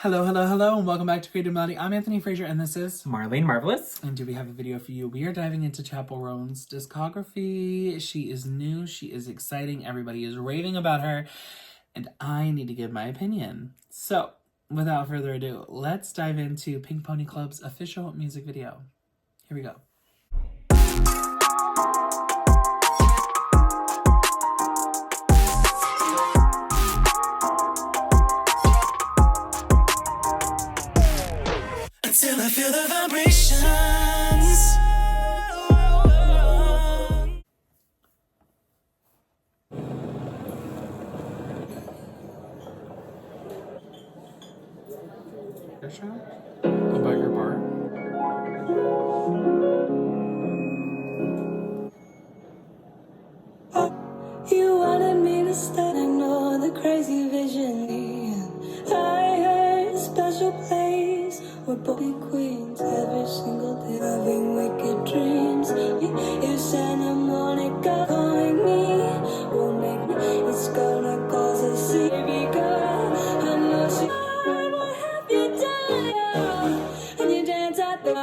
Hello, hello, hello, and welcome back to Creative M.E.L.O.D.I. I'm Anthony Frazer, and this is Marlene Marvelous. And do we have a video for you? We are diving into Chappell Roan's discography. She is new, she is exciting, everybody is raving about her, and I need to give my opinion. So, without further ado, let's dive into Pink Pony Club's official music video. Here we go. Until I feel the vibrations. Your shot? About your bar? You wanted me to start, I know the crazy vision. I heard a special place where both be queens every single day, having wicked dreams. You said the morning God calling me will make me, it's gonna cause a scene. Baby girl, I know she what have you done? And you dance at the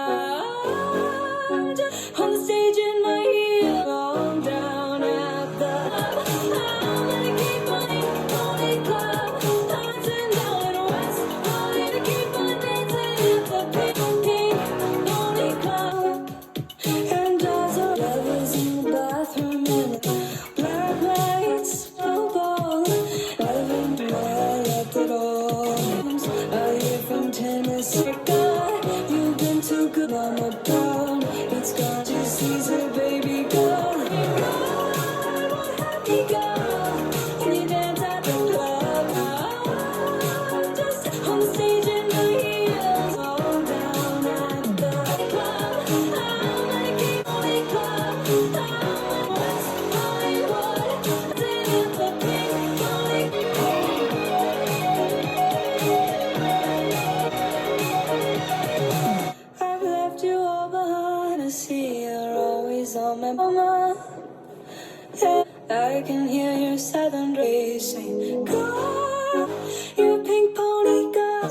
on the stage in my heel, on down at the I'm gonna keep on Pony Club, dancing down in West. I'm gonna keep on dancing at the Pink Pony Club. And as our lovers in the bathroom in the black lights snowball, loving the way I left it all. I hear from Tennessee, God, you've been too good, Mama Brown. It's gone to Caesar, baby girl. Happy girl, can you dance at the club? Just on the stage in my heels, all down at the club. I'm gonna keep on the club. I'm West Hollywood, dancing at the Pink Pony. I've left you all behind. I see you're always on my mind. I can hear your southern breeze saying, "Girl, you Pink Pony girl."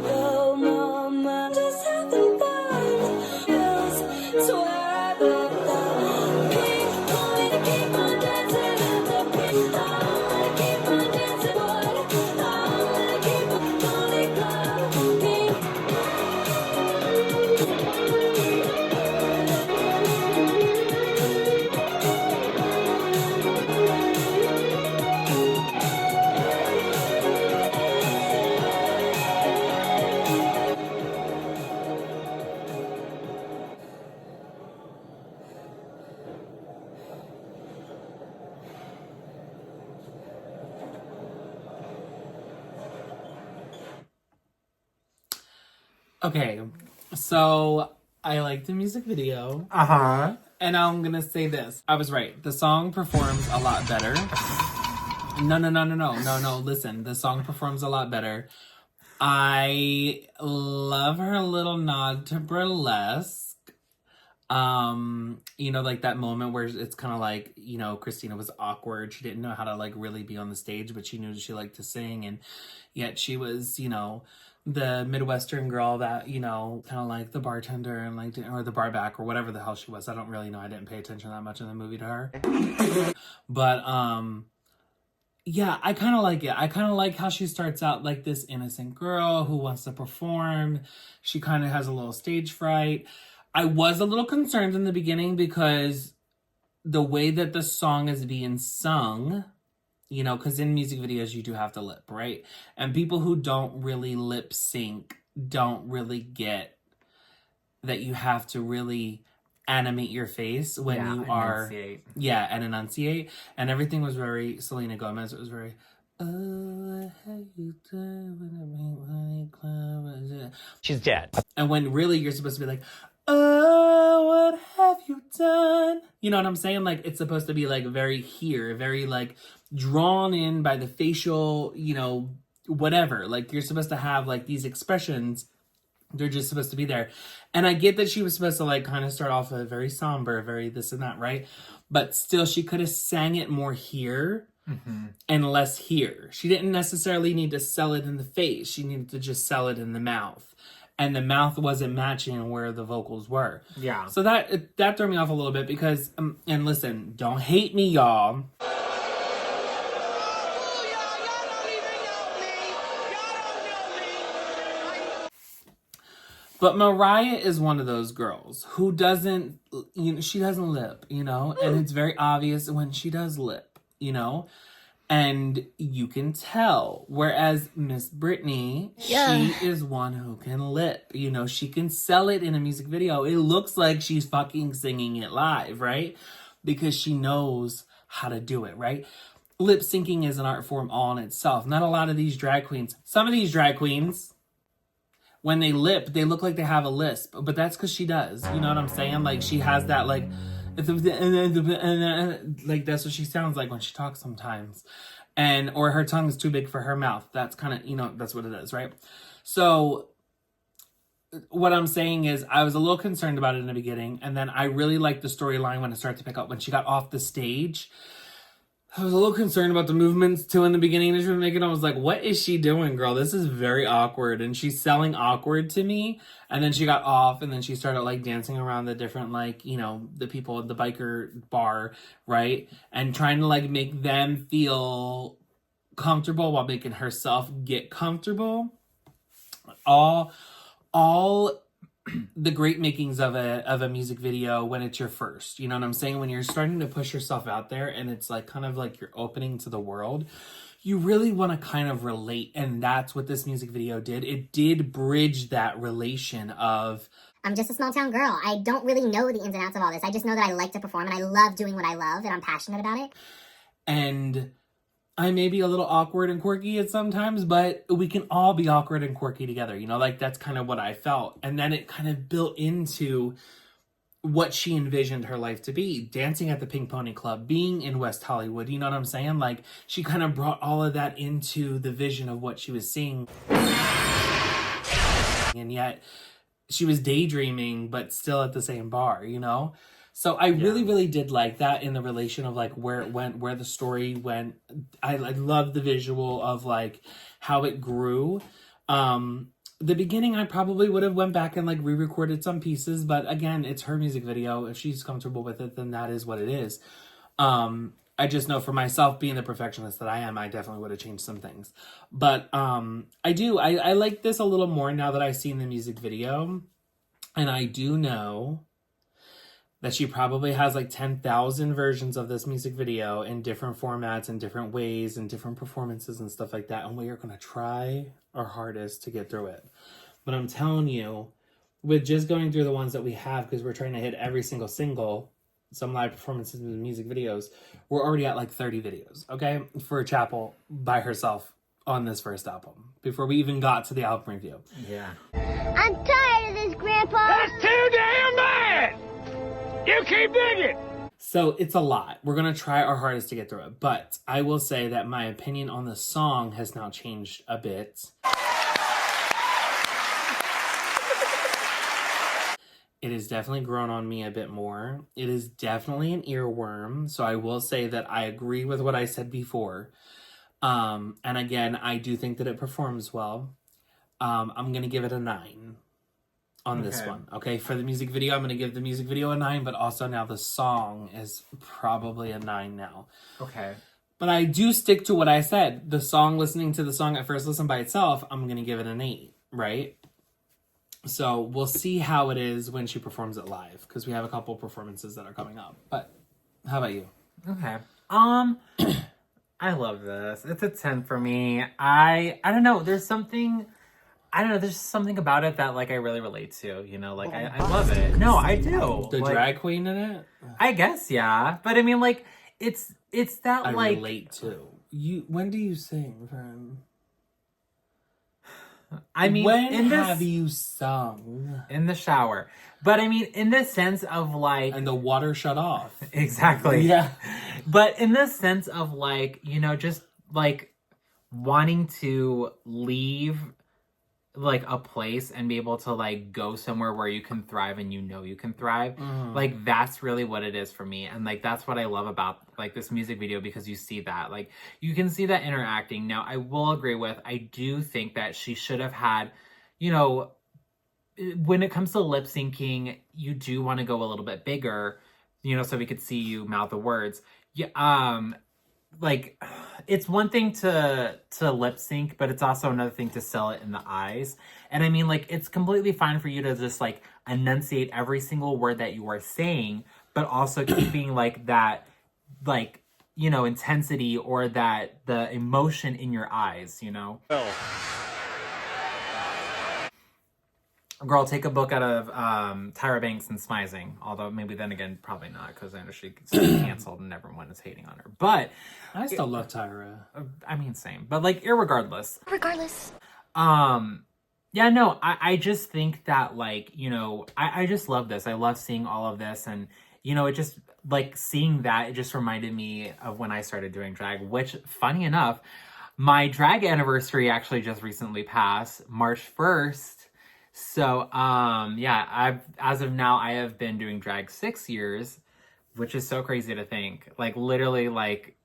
Oh, mama, just having fun. That's why I love the Pink Pony. Keep on dancing at the Pink. I'm gonna keep on dancing, boy. I'm gonna keep on Pony Club. Pink. Okay, so I like the music video, Uh-huh. and I'm gonna say this. I was right. The song performs a lot better. No. Listen, the song performs a lot better. I love her little nod to burlesque. Like that moment where it's kind of like, Christina was awkward. She didn't know how to like really be on the stage, but she knew she liked to sing, and yet she was, the Midwestern girl that, kind of like the bartender and like, or the bar back or whatever the hell she was. I don't really know. I didn't pay attention that much in the movie to her. But, yeah, I kind of like it. I kind of like how she starts out like this innocent girl who wants to perform. She kind of has a little stage fright. I was a little concerned in the beginning because the way that the song is being sung, because in music videos you do have to lip, right? And people who don't really lip sync don't really get that you have to really animate your face when you are and enunciate, and everything was very Selena Gomez. It was very oh, how you doing? She's dead. And when really you're supposed to be like, oh, what have you done? You know what I'm saying? Like, it's supposed to be like very here, very like drawn in by the facial, whatever. Like, you're supposed to have like these expressions. They're just supposed to be there. And I get that she was supposed to like kind of start off very somber, very this and that, right? But still, she could have sang it more here and less here. She didn't necessarily need to sell it in the face. She needed to just sell it in the mouth. And the mouth wasn't matching where the vocals were. Yeah. So that threw me off a little bit because, and listen, don't hate me, y'all. But Mariah is one of those girls who doesn't, she doesn't lip, and it's very obvious when she does lip, and you can tell. Whereas Miss Britney, she is one who can lip, she can sell it in a music video. It looks like she's fucking singing it live, right? Because she knows how to do it, right? Lip syncing is an art form all in itself. Not a lot of these drag queens. Some of these drag queens, when they lip, they look like they have a lisp, but that's because she does. You know what I'm saying? Like, she has that, like that's what she sounds like when she talks sometimes. Or her tongue is too big for her mouth. That's kind of, that's what it is, right? So what I'm saying is I was a little concerned about it in the beginning, and then I really liked the storyline when it started to pick up. When she got off the stage, I was a little concerned about the movements too in the beginning. I was like, what is she doing, girl? This is very awkward. And she's selling awkward to me. And then she got off, and then she started like dancing around the different, like, the people at the biker bar, right? And trying to like make them feel comfortable while making herself get comfortable. All the great makings of a music video when it's your first, you know what I'm saying? When you're starting to push yourself out there and it's like kind of like you're opening to the world, you really want to kind of relate. And that's what this music video did. It did bridge that relation of, I'm just a small town girl. I don't really know the ins and outs of all this. I just know that I like to perform and I love doing what I love and I'm passionate about it. And I may be a little awkward and quirky at sometimes, but we can all be awkward and quirky together. Like that's kind of what I felt. And then it kind of built into what she envisioned her life to be. Dancing at the Pink Pony Club, being in West Hollywood, you know what I'm saying? Like she kind of brought all of that into the vision of what she was seeing. And yet she was daydreaming, but still at the same bar, So I really, really did like that in the relation of like where it went, where the story went. I love the visual of like how it grew. The beginning, I probably would have went back and like re-recorded some pieces, but again, it's her music video. If she's comfortable with it, then that is what it is. I just know for myself, being the perfectionist that I am, I definitely would have changed some things. But I like this a little more now that I've seen the music video. And I do know that she probably has like 10,000 versions of this music video in different formats and different ways and different performances and stuff like that. And we are going to try our hardest to get through it. But I'm telling you, with just going through the ones that we have, because we're trying to hit every single, some live performances and music videos, we're already at like 30 videos, okay? For Chappell by herself on this first album, before we even got to the album review. Yeah. I'm tired of this, Grandpa. That's too damn bad! You keep digging! So it's a lot. We're going to try our hardest to get through it. But I will say that my opinion on the song has now changed a bit. It has definitely grown on me a bit more. It is definitely an earworm. So I will say that I agree with what I said before. And again, I do think that it performs well. I'm going to give it a 9. On this one, okay? For the music video, I'm going to give the music video a 9, but also now the song is probably a 9 now. Okay. But I do stick to what I said. The song, listening to the song at first listen by itself, I'm going to give it an 8, right? So we'll see how it is when she performs it live, because we have a couple performances that are coming up. But how about you? Okay. I love this. It's a 10 for me. I don't know. There's something about it that, like, I really relate to, like, I love it. No, I do. The like, drag queen in it? I guess, yeah. But, I mean, like, it's that, I like... relate to. When do you sing, friend? I mean, when have you sung? In the shower. But, I mean, in the sense of, like... And the water shut off. Exactly. Yeah. But in the sense of, like, just, like, wanting to leave like a place and be able to like go somewhere where you can thrive and you can thrive. Like that's really what it is for me. And like that's what I love about like this music video, because you see that. Like you can see that interacting. Now I will agree with, I do think that she should have had, you know, when it comes to lip syncing, you do want to go a little bit bigger, you know, so we could see you mouth the words. Yeah, like it's one thing to lip sync, but it's also another thing to sell it in the eyes. And I mean, like, it's completely fine for you to just like enunciate every single word that you are saying, but also keeping like that, like, you know, intensity or that the emotion in your eyes, you know. Girl, take a book out of Tyra Banks and Smizing. Although maybe then again, probably not, because I know she's canceled and everyone is hating on her. But I still love Tyra. I mean, same. But like, irregardless. Regardless. Yeah, no, I just think that like, you know, I just love this. I love seeing all of this, and you know, it just like seeing that, it just reminded me of when I started doing drag, which funny enough, my drag anniversary actually just recently passed, March 1st. So, yeah, as of now, I have been doing drag 6 years, which is so crazy to think. Like, literally, like,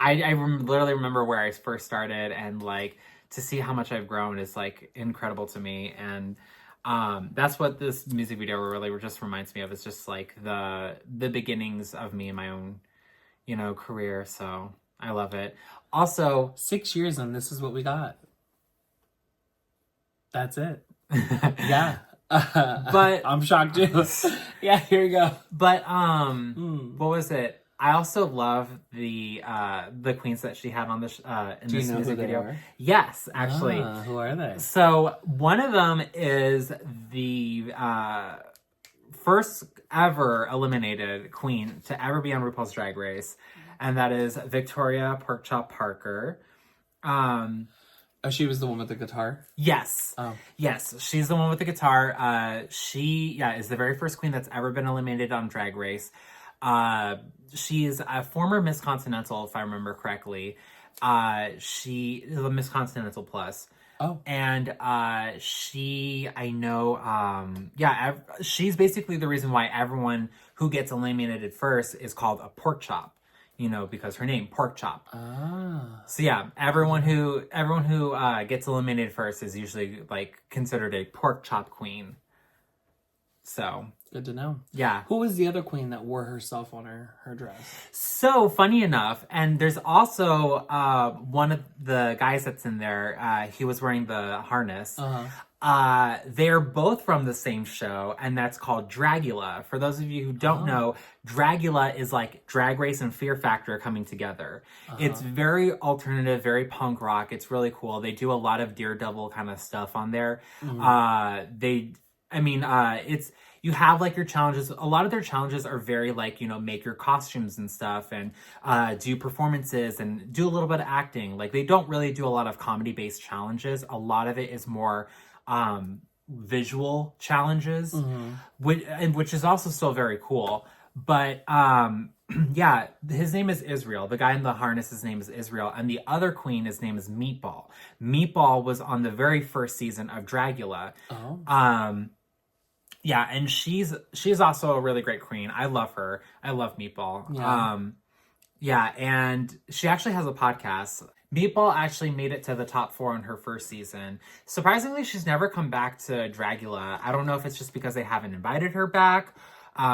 literally remember where I first started, and, like, to see how much I've grown is, like, incredible to me. And that's what this music video really just reminds me of. It's just, like, the beginnings of me in my own, you know, career. So, I love it. Also, 6 years and this is what we got. That's it. Yeah. But I'm shocked too. Yeah, here you go. But what was it? I also love the queens that she had on this in Do you this know music who they video. are? Yes, actually. Who are they? So one of them is the first ever eliminated queen to ever be on RuPaul's Drag Race, and that is Victoria Porkchop Parker. Oh, she was the one with the guitar? Yes. Oh. Yes, she's the one with the guitar. She is the very first queen that's ever been eliminated on Drag Race. She's a former Miss Continental, if I remember correctly. She is a Miss Continental Plus. Oh. And she's basically the reason why everyone who gets eliminated first is called a pork chop. You know, because her name, Pork Chop. Ah. So yeah, everyone who gets eliminated first is usually like considered a pork chop queen. So Good to know. yeah. Who was the other queen that wore herself on her dress? So funny enough, and there's also one of the guys that's in there. He was wearing the harness. They're both from the same show, and that's called Dragula. For those of you who don't know, Dragula is like Drag Race and Fear Factor coming together. It's very alternative, very punk rock. It's really cool. They do a lot of Daredevil kind of stuff on there. It's, you have like your challenges. A lot of their challenges are very like, you know, make your costumes and stuff, and do performances and do a little bit of acting. Like they don't really do a lot of comedy based challenges. A lot of it is more visual challenges, which is also still very cool. But yeah, his name is Israel. The guy in the harness, his name is Israel. And the other queen, his name is Meatball. Meatball was on the very first season of Dragula. Yeah, and she's also a really great queen. I love her. I love Meatball. Yeah, and she actually has a podcast. Meatball actually made it to the top 4 in her first season. Surprisingly, she's never come back to Dragula. I don't know if it's just because they haven't invited her back,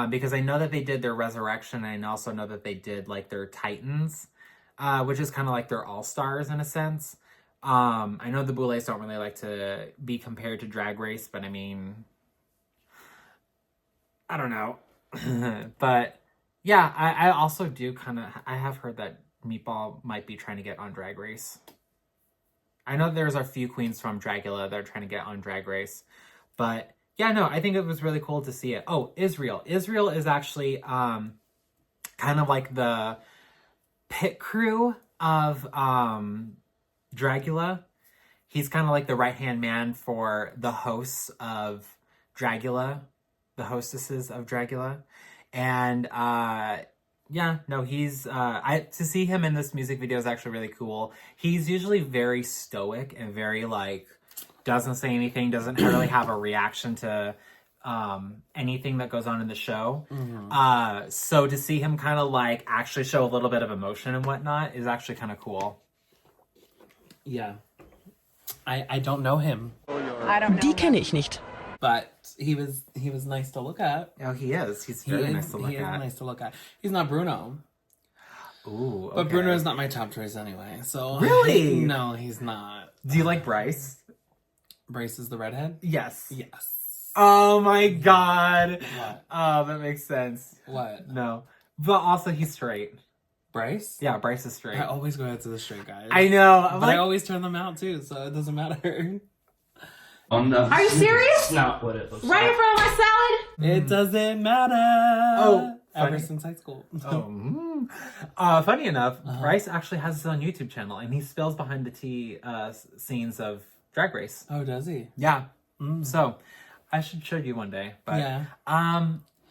because I know that they did their Resurrection, and I also know that they did like their Titans, which is kind of like their All-Stars in a sense. I know the Boulets don't really like to be compared to Drag Race, but I mean, I don't know. But yeah, I also do I have heard that Meatball might be trying to get on Drag Race. I know there's a few queens from Dragula that are trying to get on Drag Race. But yeah, no, I think it was really cool to see it. Oh, Israel. Israel is actually kind of like the pit crew of Dragula. He's kind of like the right-hand man for the hosts of Dragula, the hostesses of Dragula. And yeah, no, he's to see him in this music video is actually really cool. He's usually very stoic and very like doesn't say anything, doesn't really have a reaction to anything that goes on in the show. So to see him kind of like actually show a little bit of emotion and whatnot is actually kind of cool. Yeah. I don't know him, Die kenne ich nicht. but he was nice to look at. Oh, he is. He's He very is, nice to look he is at. nice to look at. He's not Bruno. Ooh, okay. But Bruno is not my top choice anyway, so... Really? No, he's not. Do you like Bryce? Bryce is the redhead? Yes. Yes. Oh my god. What? Oh, that makes sense. What? No. But also, he's straight. Bryce? Yeah, Bryce is straight. I always go out to the straight guys. I know. I'm But I like, always turn them out too, so it doesn't matter. Are you serious? Not what it looks Right in front of my salad? It doesn't matter. Oh, ever funny. since high school. Funny enough, Bryce actually has his own YouTube channel, and he spills behind the tea scenes of Drag Race. Oh, does he? Yeah. So, I should show you one day. But, Yeah.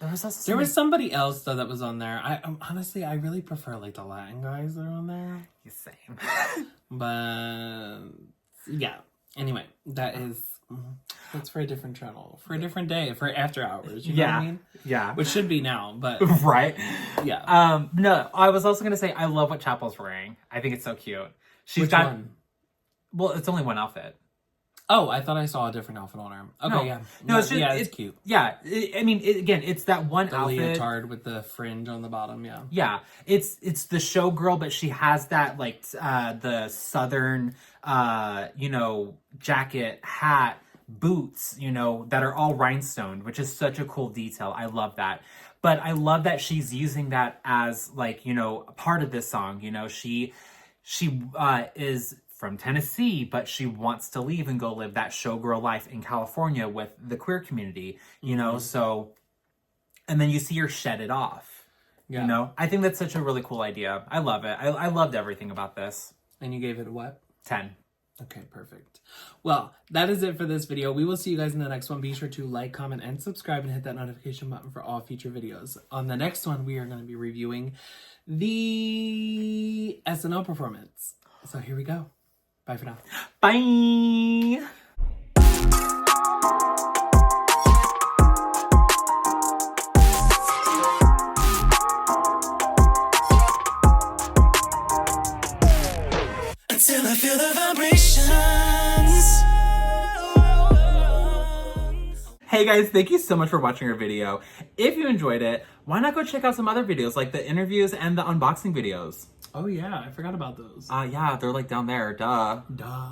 there was also There was somebody else though that was on there. I honestly, I really prefer like the Latin guys that are on there. same. But yeah. Anyway, that's for a different channel, for a different day, for after hours. You know what I mean? Yeah. Which should be now, but Right. yeah. No, I was also gonna say I love what Chappell's wearing. I think it's so cute. She's Which got one? well, it's only one outfit. Oh, I thought I saw a different outfit on her. Okay, No. yeah. No, it's just, yeah, it's cute. Yeah, I mean, again, it's that one The outfit. leotard with the fringe on the bottom, yeah. Yeah, it's the showgirl, but she has that like the southern, jacket, hat, boots, that are all rhinestoned, which is such a cool detail. I love that. But I love that she's using that as like, a part of this song. She is from Tennessee, but she wants to leave and go live that showgirl life in California with the queer community, so, and then you see her shed it off, I think that's such a really cool idea. I love it. I loved everything about this. And you gave it what? 10. Okay, perfect. Well, that is it for this video. We will see you guys in the next one. Be sure to like, comment, and subscribe and hit that notification button for all future videos. On the next one, we are going to be reviewing the SNL performance. So here we go. Bye for now. Bye! Until I feel the vibrations. Hey guys, thank you so much for watching our video. If you enjoyed it, why not go check out some other videos like the interviews and the unboxing videos? Oh yeah, I forgot about those. Yeah, they're like down there, duh. Duh.